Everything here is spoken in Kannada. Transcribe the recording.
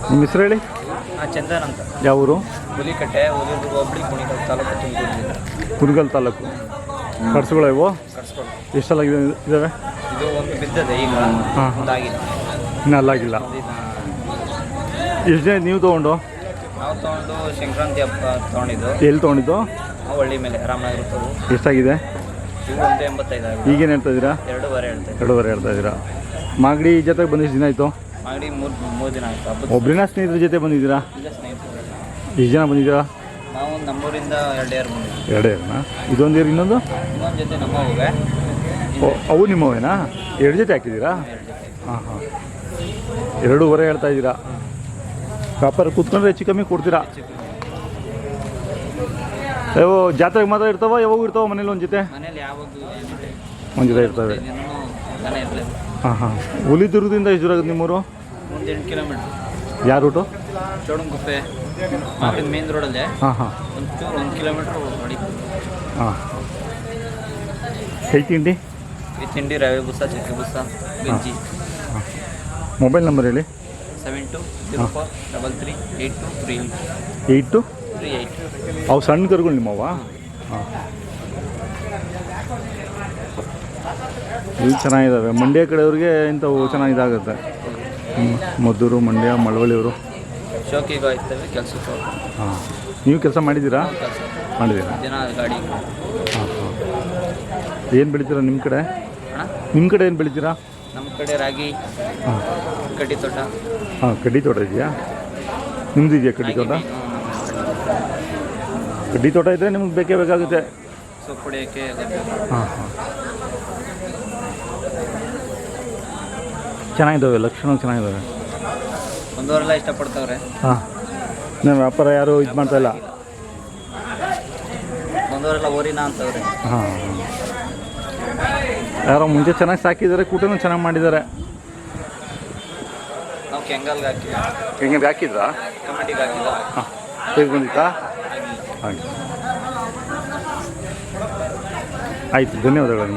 ನಿಮ್ಮ ಹೆಸರು ಹೇಳಿ. ಚಂದನ್ ಅಂತ. ಯಾವ ಊರು? ಹುಲಿಕಟ್ಟೆ, ಹುಲಿದು ಹೋಬಳಿ, ಕುಣಿಗಲ್ ತಾಲೂಕು, ತುಮಕೂರು. ಕುಣಿಗಲ್ ತಾಲೂಕು. ಕಟ್ಸುಗಳು ಇವು ಕಟ್ಸ್ಗಳು ಎಷ್ಟೆಲ್ಲ ಇದ್ದಾವೆ? ಇದು ಒಂದು ಬಿದ್ದದೆ ಈಗ. ಹಾಂ, ಒಂದಾಗಿಲ್ಲ, ಇನ್ನೂ ಅಲ್ಲಾಗಿಲ್ಲ. ಎಷ್ಟು ಜನ ನೀವು ತೊಗೊಂಡು? ನಾವು ತೊಗೊಂಡು ಸಂಕ್ರಾಂತಿ ಹಬ್ಬ ತೊಗೊಂಡಿದ್ದು. ಎಲ್ಲಿ ತೊಗೊಂಡಿದ್ದು? ಹಳ್ಳಿ ಮೇಲೆ ರಾಮನಗರ ತಗೋ. ಎಷ್ಟಾಗಿದೆ? ಇವು 185 ಆಗಿದೆ. ಈಗೇನು ಹೇಳ್ತಾ ಇದ್ದೀರಾ? 2.5 ಹೇಳ್ತಾ ಇದ್ದೀವಿ. 2.5 ಹೇಳ್ತಾ ಇದ್ದೀರಾ. ಮಾಗಡಿ ಜೊತೆಗೆ ಬಂದಿಷ್ಟು ದಿನ ಆಯಿತು? ಮಾಗಡಿ ಮೂರು ದಿನ ಆಯಿತು. ಹಬ್ಬದ ಒಬ್ಬರಿನ ಸ್ನೇಹಿತರ ಜೊತೆ ಬಂದಿದ್ದೀರಾ? ಈಗ ಸ್ನೇಹಿತರು. ಎಷ್ಟು ಜನ ಬಂದಿದ್ದೀರಾ? ನಾವು ನಮ್ಮೂರಿಂದ 2 ಯಾರು ಬಂದಿದ್ದೀವಿ. 2 ಯಾರನಾ? ಇದೊಂದು ಏರು, ಇನ್ನೊಂದು? ಇನ್ನೊಂದು ಜೊತೆ ನಮ್ಮ ಹೋಗಿ. ಅವು ನಿಮ್ಮವೇನಾ? 2 ಜೊತೆ ಹಾಕಿದ್ದೀರಾ? ಹಾಂ ಹಾಂ. 2.5 ಹೇಳ್ತಾ ಇದ್ದೀರಾ. ವ್ಯಾಪಾರ ಕೂತ್ಕೊಂಡ್ರೆ ಹೆಚ್ಚು ಕಮ್ಮಿ ಕೊಡ್ತೀರಾ? ಯಾವ ಜಾತ್ರೆಗೆ ಮಾತ್ರ ಇರ್ತಾವ? ಯಾವಾಗ ಇರ್ತಾವ ಮನೇಲಿ ಒಂದು ಜೊತೆ? ಮನೇಲಿ ಯಾವಾಗಲೂ ಒಂದು ಜೊತೆ ಇರ್ತವೆ. ಮನೆ ಇರಲಿಲ್ಲ. ಹಾಂ ಹಾಂ. ಹುಲಿದುರ್ಗದಿಂದ ಎಷ್ಟು ದೂರ ಆಗುತ್ತೆ ನಿಮ್ಮೂರು? ಒಂದು 8 ಕಿಲೋಮೀಟ್ರ್. ಯಾವ ರೂಟು? ಚೋಡಂಗುಪ್ಪೆ ಮಾಗಡಿ ಮೇನ್ ರೋಡಲ್ಲೇ. ಹಾಂ ಹಾಂ. ಒಂಚೂರು 1 ಕಿಲೋಮೀಟ್ರ್ ಹೊಡಿ. ಹಾಂ. ಕೈ ತಿಂಡಿ? ಈ ತಿಂಡಿ ರವೆ ಬುಸ, ಚಕ್ಕೆ ಬುಸ, ಗಂಜಿ. ಹಾಂ. ಮೊಬೈಲ್ ನಂಬರ್ ಹೇಳಿ. 7204338238. 8238. ಅವು ಸಣ್ಣ ಕರುಗಳು ನಿಮ್ಮವ? ಹಾಂ. ಇವು ಚೆನ್ನಾಗಿದ್ದಾವೆ. ಮಂಡ್ಯ ಕಡೆಯವ್ರಿಗೆ ಇಂಥವು ಚೆನ್ನಾಗಿದಾಗುತ್ತೆ. ಮದ್ದೂರು, ಮಂಡ್ಯ, ಮಳವಳ್ಳಿಯವರು ಶೋಕಿಗೆ ಹೋಗ್ತೇವೆ ಕೆಲಸಕ್ಕೆ. ಹಾಂ. ನೀವು ಕೆಲಸ ಮಾಡಿದ್ದೀರಾ? ಕೆಲಸ ಮಾಡಿದ್ದೀರಾ? ದಿನ ಗಾಡಿ. ಹಾಂ ಹಾಂ. ಏನು ಬೆಳಿತೀರಾ ನಿಮ್ಮ ಕಡೆ? ಅಣ್ಣ, ನಿಮ್ಮ ಕಡೆ ಏನು ಬೆಳಿತೀರಾ? ನಮ್ಮ ಕಡೆ ರಾಗಿ, ಹಾಂ. ಕಡ್ಡಿ ತೋಟ. ಹಾಂ, ಕಡ್ಡಿ ತೋಟ ಇದೆಯಾ? ನಿಮ್ಮದು ಇದೆಯಾ ಕಡ್ಡಿ ತೋಟ? ಕಡ್ಡಿ ತೋಟ ಇದ್ದರೆ ನಿಮ್ಗೆ ಬೇಕೇ ಬೇಕಾಗುತ್ತೆ. ಸೊಪ್ಪು ಹೊಡಿಯೋಕ್ಕೆ. ಹಾಂ ಹಾಂ. ಚೆನ್ನಾಗಿದ್ದಾವೆ, ಲಕ್ಷಣ ಚೆನ್ನಾಗಿದ್ದಾವೆ. ಒಂದವರೆಲ್ಲ ಇಷ್ಟಪಡ್ತವ್ರೆ. ಹಾಂ. ನಮ್ಮ ವ್ಯಾಪಾರ ಯಾರು ಇದು ಮಾಡ್ತಾಯಿಲ್ಲ. ಒಂದವರೆಲ್ಲ ಓರಿನ ಅಂತವ್ರೆ. ಹಾಂ. ಯಾರೋ ಮುಂಚೆ ಚೆನ್ನಾಗಿ ಸಾಕಿದ್ದಾರೆ, ಕೂಟನೂ ಚೆನ್ನಾಗಿ ಮಾಡಿದ್ದಾರೆ. ನಾವು ಕೆಂಗಲ್ಗೆ ಹಾಕಿಲ್ಲ. ಹೆಂಗೆ ಹಾಕಿದ್ರಾ? ಕಮಿಟಿಗೆ ಹಾಕಿಲ್ಲ. ಹಾಂ. ಹೇಗೆ ಬಂದಿತ್ತಾ? ಹಾಗೆ. ಆಯಿತು, ಧನ್ಯವಾದಗಳು.